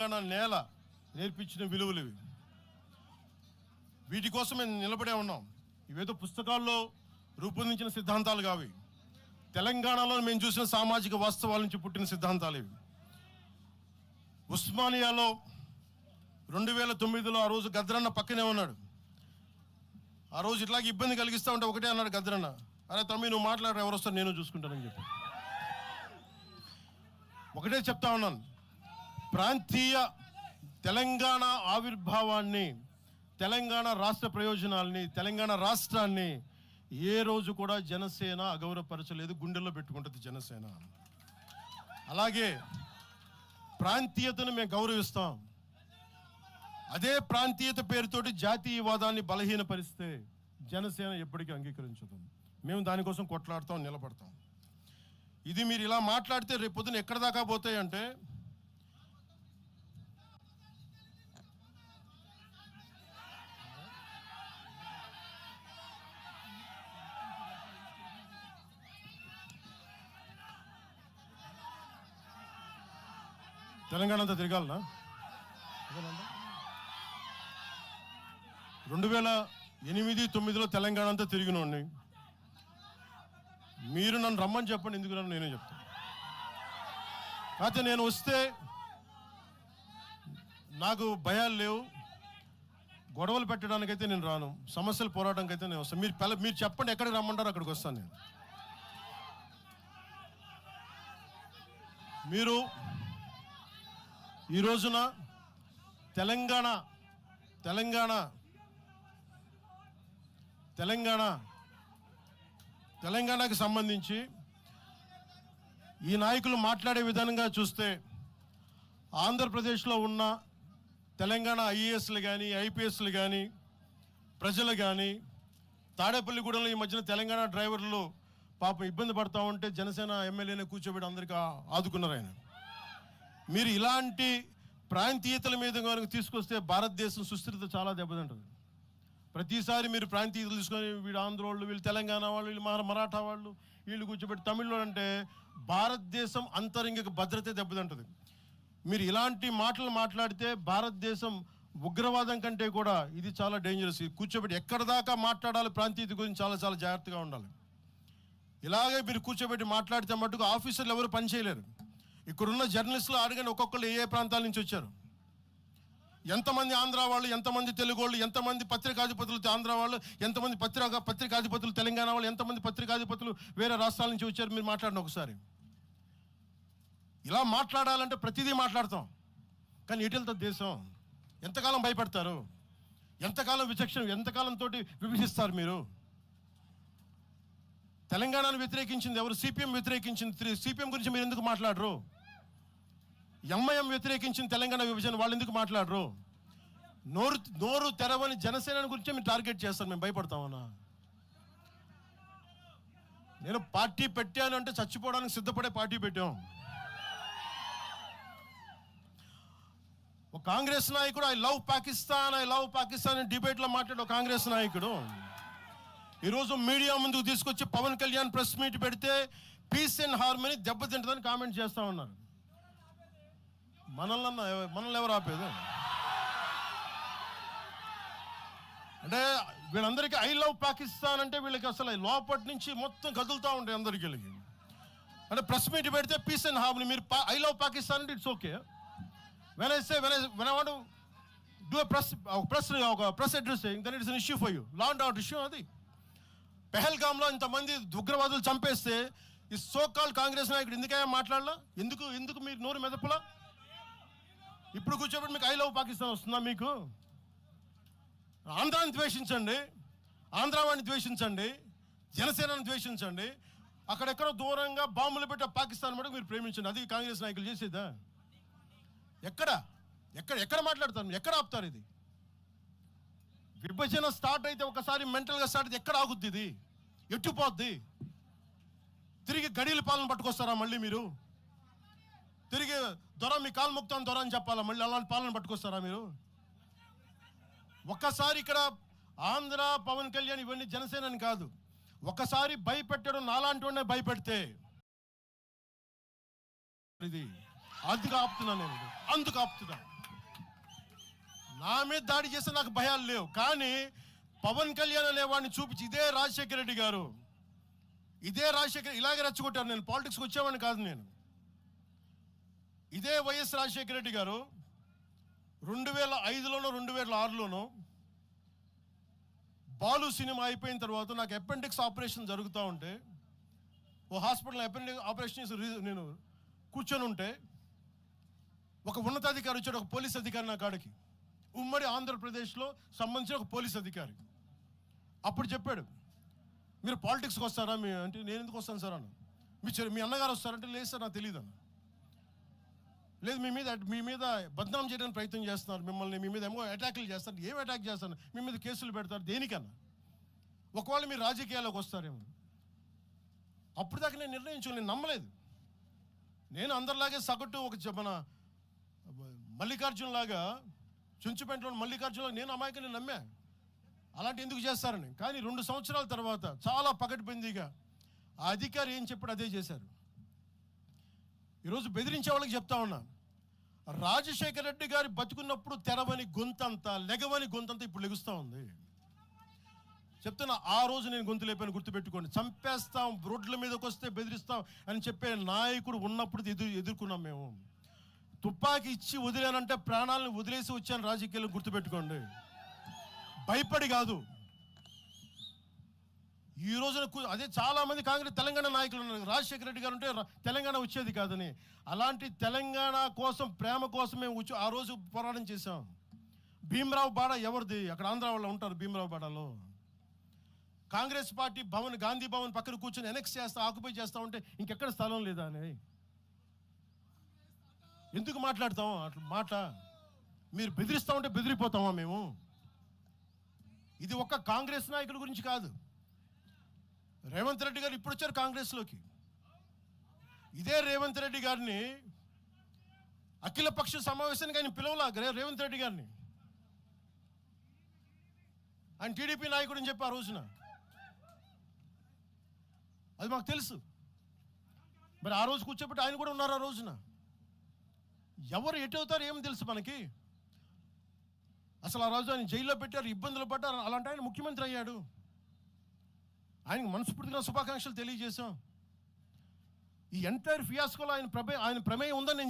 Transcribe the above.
నేల నేర్పించిన విలువలు ఇవి. వీటి కోసం మేము నిలబడే ఉన్నాం. ఇవేదో పుస్తకాల్లో రూపొందించిన సిద్ధాంతాలు కావి. తెలంగాణలో మేము చూసిన సామాజిక వాస్తవాల నుంచి పుట్టిన సిద్ధాంతాలు ఇవి. ఉస్మానియాలో 2009లో ఆ రోజు గద్రన్న పక్కనే ఉన్నాడు. ఆ రోజు ఇట్లాగే ఇబ్బంది కలిగిస్తూ ఉంటే ఒకటే అన్నాడు గద్రన్న, అరే తమ్మి నువ్వు మాట్లాడరు, ఎవరు వస్తారు నేను చూసుకుంటానని చెప్పి. ఒకటే చెప్తా ఉన్నాను, ప్రాంతీయ తెలంగాణ ఆవిర్భావాన్ని, తెలంగాణ రాష్ట్ర ప్రయోజనాల్ని, తెలంగాణ రాష్ట్రాన్ని ఏ రోజు కూడా జనసేన అగౌరవపరచలేదు. గుండెల్లో పెట్టుకుంటుంది జనసేన. అలాగే ప్రాంతీయతను మేము గౌరవిస్తాం. అదే ప్రాంతీయత పేరుతోటి జాతీయవాదాన్ని బలహీనపరిస్తే జనసేన ఎప్పటికీ అంగీకరించదు. మేము దానికోసం కొట్లాడతాం, నిలబడతాం. ఇది మీరు ఇలా మాట్లాడితే రేపు పొద్దున ఎక్కడ దాకా పోతాయంటే, తెలంగాణ అంతా తిరగాలనా? 2008-9లో తెలంగాణ అంతా తిరిగినోడిని. మీరు నన్ను రమ్మని చెప్పండి, ఎందుకు నన్ను నేనే చెప్తాను. కాకపోతే నేను వస్తే నాకు భయాలు లేవు. గొడవలు పెట్టడానికైతే నేను రాను, సమస్యలు పోరాటానికి అయితే నేను వస్తాను. మీరు చెప్పండి ఎక్కడికి రమ్మంటారో అక్కడికి వస్తాను నేను. మీరు ఈ రోజున తెలంగాణకి సంబంధించి ఈ నాయకులు మాట్లాడే విధానంగా చూస్తే, ఆంధ్రప్రదేశ్లో ఉన్న తెలంగాణ ఐఏఎస్లు కానీ, ఐపీఎస్లు కానీ, ప్రజలు కానీ, తాడేపల్లిగూడెంలో ఈ మధ్యన తెలంగాణ డ్రైవర్లు పాపం ఇబ్బంది పడతా ఉంటే జనసేన ఎమ్మెల్యేనే కూర్చోబెట్టి అందరికీ ఆదుకున్నారు ఆయన. మీరు ఇలాంటి ప్రాంతీయతల మీద కనుక తీసుకొస్తే భారతదేశం సుస్థిరత చాలా దెబ్బతింటుంది. ప్రతిసారి మీరు ప్రాంతీయతలు తీసుకొని వీళ్ళు ఆంధ్ర వాళ్ళు, వీళ్ళు తెలంగాణ వాళ్ళు, వీళ్ళు మరాఠా వాళ్ళు, వీళ్ళు కూర్చోబెట్టి తమిళలో అంటే భారతదేశం అంతరంగిక భద్రత దెబ్బతింటుంది. మీరు ఇలాంటి మాటలు మాట్లాడితే భారతదేశం ఉగ్రవాదం కంటే కూడా ఇది చాలా డేంజరస్. కూర్చోబెట్టి ఎక్కడ దాకా మాట్లాడాలి, ప్రాంతీయత గురించి చాలా చాలా జాగ్రత్తగా ఉండాలి. ఇలాగే మీరు కూర్చోబెట్టి మాట్లాడితే మటుకు ఆఫీసర్లు ఎవరు పనిచేయలేరు. ఇక్కడున్న జర్నలిస్టులు అడగండి, ఒక్కొక్కరు ఏ ప్రాంతాల నుంచి వచ్చారు, ఎంతమంది ఆంధ్ర వాళ్ళు, ఎంతమంది తెలుగు వాళ్ళు, ఎంతమంది పత్రికాధిపతులు ఆంధ్ర వాళ్ళు, ఎంతమంది పత్రికాధిపతులు తెలంగాణ వాళ్ళు, ఎంతమంది పత్రికాధిపతులు వేరే రాష్ట్రాల నుంచి వచ్చారు. మీరు మాట్లాడిన ఒకసారి. ఇలా మాట్లాడాలంటే ప్రతిదీ మాట్లాడతాం, కానీ ఎటులతో దేశం? ఎంతకాలం భయపడతారు? ఎంతకాలం విచక్షణ, ఎంతకాలంతో విభజిస్తారు మీరు? తెలంగాణను వ్యతిరేకించింది ఎవరు? సిపిఎం వ్యతిరేకించింది. సిపిఎం గురించి మీరు ఎందుకు మాట్లాడరు? ఎంఐఎం వ్యతిరేకించింది తెలంగాణ విభజన, వాళ్ళు ఎందుకు మాట్లాడరు? నోరు తెరవని జనసేన గురించి మీరు టార్గెట్ చేస్తారు. మేము భయపడతామన్నా? నేను పార్టీ పెట్టాను అంటే చచ్చిపోవడానికి సిద్ధపడే పార్టీ పెట్టాం. ఒక కాంగ్రెస్ నాయకుడు ఐ లవ్ పాకిస్తాన్ డిబేట్లో మాట్లాడే ఒక కాంగ్రెస్ నాయకుడు ఈరోజు మీడియా ముందుకు తీసుకొచ్చి పవన్ కళ్యాణ్ ప్రెస్ మీట్ పెడితే పీస్ అండ్ హార్మనీ దెబ్బతింటుందని కామెంట్ చేస్తూ ఉన్నారు. మనల్ని ఎవరు ఆపేది? అంటే వీళ్ళందరికీ ఐ లవ్ పాకిస్తాన్ అంటే వీళ్ళకి అసలు లోపటి నుంచి మొత్తం కదులుతూ ఉంటాయి అందరికీ. అంటే ప్రెస్ మీట్ పెడితే పీస్ అండ్ హార్మనీ, మీరు ఐ లవ్ పాకిస్తాన్ అంటే it's okay. when I want to do a press addressing, then it's an issue for you. Law and order issue అది. పెహల్గామ్లో ఇంతమంది ఉగ్రవాదులు చంపేస్తే ఈ సోకాల్ కాంగ్రెస్ నాయకుడు ఎందుకయ్యా మాట్లాడలా? ఎందుకు మీరు నోరు మెదపలా? ఇప్పుడు కూర్చోబెట్టి మీకు ఐ లవ్ పాకిస్తాన్ వస్తుందా? మీకు ఆంధ్రాని ద్వేషించండి, ఆంధ్రావాడిని ద్వేషించండి, జనసేనని ద్వేషించండి, అక్కడెక్కడో దూరంగా బాంబులు పెట్టి పాకిస్తాన్ మటుకు మీరు ప్రేమించండి. అది కాంగ్రెస్ నాయకులు చేసేదా? ఎక్కడ మాట్లాడతారు? ఎక్కడ ఆపుతారు? ఇది విభజన స్టార్ట్ అయితే ఒకసారి మెంటల్గా స్టార్ట్ అయితే ఎక్కడ ఆగుద్ది? ఇది ఎట్టుపోద్ది? తిరిగి గడియల పాలన పట్టుకొస్తారా మళ్ళీ మీరు? తిరిగి దొర మీ కాలు మొక్తాను దొర అని చెప్పాలా? మళ్ళీ అలాంటి పాలన పట్టుకొస్తారా మీరు? ఒక్కసారి ఇక్కడ ఆంధ్ర పవన్ కళ్యాణ్ ఇవన్నీ జనసేనని కాదు, ఒకసారి భయపెట్టడం నాలాంటి వాడినే భయపెడితే ఇది అందుకు ఆపుతున్నా నేను, అందుకు ఆపుతున్నా. నా మీద దాడి చేస్తే నాకు భయాలు లేవు. కానీ పవన్ కళ్యాణ్ అనేవాడిని చూపించి ఇదే రాజశేఖర రెడ్డి గారు, ఇదే రాజశేఖర్ ఇలాగే రెచ్చగొట్టారు. నేను పాలిటిక్స్కి వచ్చేవాడిని కాదు. నేను ఇదే వైఎస్ రాజశేఖర రెడ్డి గారు 2005లోనో 2006లోనో బాలు సినిమా అయిపోయిన తర్వాత నాకు అపెండిక్స్ ఆపరేషన్ జరుగుతూ ఉంటే ఓ హాస్పిటల్ అపెండిక్స్ ఆపరేషన్ నేను కూర్చొని ఉంటే ఒక ఉన్నతాధికారి వచ్చాడు, ఒక పోలీస్ అధికారి నా కాడికి, ఉమ్మడి ఆంధ్రప్రదేశ్లో సంబంధించిన ఒక పోలీస్ అధికారి. అప్పుడు చెప్పాడు, మీరు పాలిటిక్స్కి వస్తారా? అంటే నేను ఎందుకు వస్తాను సార్ అన్న. మీ అన్నగారు వస్తారంటే లేదు సార్ నాకు తెలియదు అన్న. లేదు మీ మీద బద్నాం చేయడానికి ప్రయత్నం చేస్తున్నారు, మిమ్మల్ని మీ మీద ఏమో అటాక్లు చేస్తారు. ఏం అటాక్ చేస్తారు? మీ మీద కేసులు పెడతారు, దేనికన్నా? ఒకవేళ మీరు రాజకీయాల్లోకి వస్తారేమో. అప్పుడు దాకా నేను నిర్ణయించు, నేను నమ్మలేదు. నేను అందరిలాగే సగటు ఒక మన మల్లికార్జున్ లాగా, చుంచుపేటలో మల్లికార్జున నేను అమాయకుని నమ్మా అలాంటి ఎందుకు చేస్తారని. కానీ 2 సంవత్సరాల తర్వాత చాలా పకడ్బందీగా ఆ అధికారి ఏం చెప్పాడు అదే చేశారు. ఈరోజు బెదిరించే వాళ్ళకి చెప్తా ఉన్నా, రాజశేఖర రెడ్డి గారి బతుకున్నప్పుడు తెరవని గొంతంతా, లెగవని గొంతంతా ఇప్పుడు లెగుస్తూ ఉంది. చెప్తున్నా, ఆ రోజు నేను గొంతు లేపాను, గుర్తుపెట్టుకోండి. చంపేస్తాం, రోడ్ల మీదకి వస్తే బెదిరిస్తాం అని చెప్పే నాయకుడు ఉన్నప్పుడు ఎదుర్కొన్నాం మేము. తుపాకీ ఇచ్చి వదిలేనంటే ప్రాణాలను వదిలేసి వచ్చాను రాజకీయాలు, గుర్తుపెట్టుకోండి. భయపడి కాదు. ఈ రోజున అదే చాలా మంది కాంగ్రెస్ తెలంగాణ నాయకులు ఉన్నారు, రాజశేఖర రెడ్డి గారు ఉంటే తెలంగాణ వచ్చేది కాదని. అలాంటి తెలంగాణ కోసం, ప్రేమ కోసం మేము ఆ రోజు పోరాటం చేశాం. భీమరావు బాడ ఎవరిది? అక్కడ ఆంధ్ర వాళ్ళు ఉంటారు భీమరావు బాడలో. కాంగ్రెస్ పార్టీ భవన్, గాంధీ భవన్ పక్కన కూర్చొని ఎనెక్స్ చేస్తా, ఆక్యుపై చేస్తా ఉంటే ఇంకెక్కడ స్థలం లేదా అని ఎందుకు మాట్లాడతాం అట్లా మాట? మీరు బెదిరిస్తా ఉంటే బెదిరిపోతామా మేము? ఇది ఒక్క కాంగ్రెస్ నాయకుల గురించి కాదు. రేవంత్ రెడ్డి గారు ఇప్పుడు వచ్చారు కాంగ్రెస్లోకి. ఇదే రేవంత్ రెడ్డి గారిని అఖిలపక్ష సమావేశానికి ఆయన పిలవలా. రేవంత్ రెడ్డి గారిని ఆయన టీడీపీ నాయకుడు అని చెప్పి ఆ రోజున, అది మాకు తెలుసు. మరి ఆ రోజు కూర్చోబెట్టి ఆయన కూడా ఉన్నారు ఆ రోజున. ఎవరు ఎటు అవుతారు ఏమి తెలుసు మనకి? అసలు ఆ రోజు ఆయన జైల్లో పెట్టారు, ఇబ్బందులు పడ్డారు. అలాంటి ఆయన ముఖ్యమంత్రి అయ్యాడు. ఆయనకు మనస్ఫూర్తిగా శుభాకాంక్షలు తెలియజేశాం. ఈ ఎంటైర్ ఫియాస్కోలో ఆయన ప్రమేయం ఉందని నేను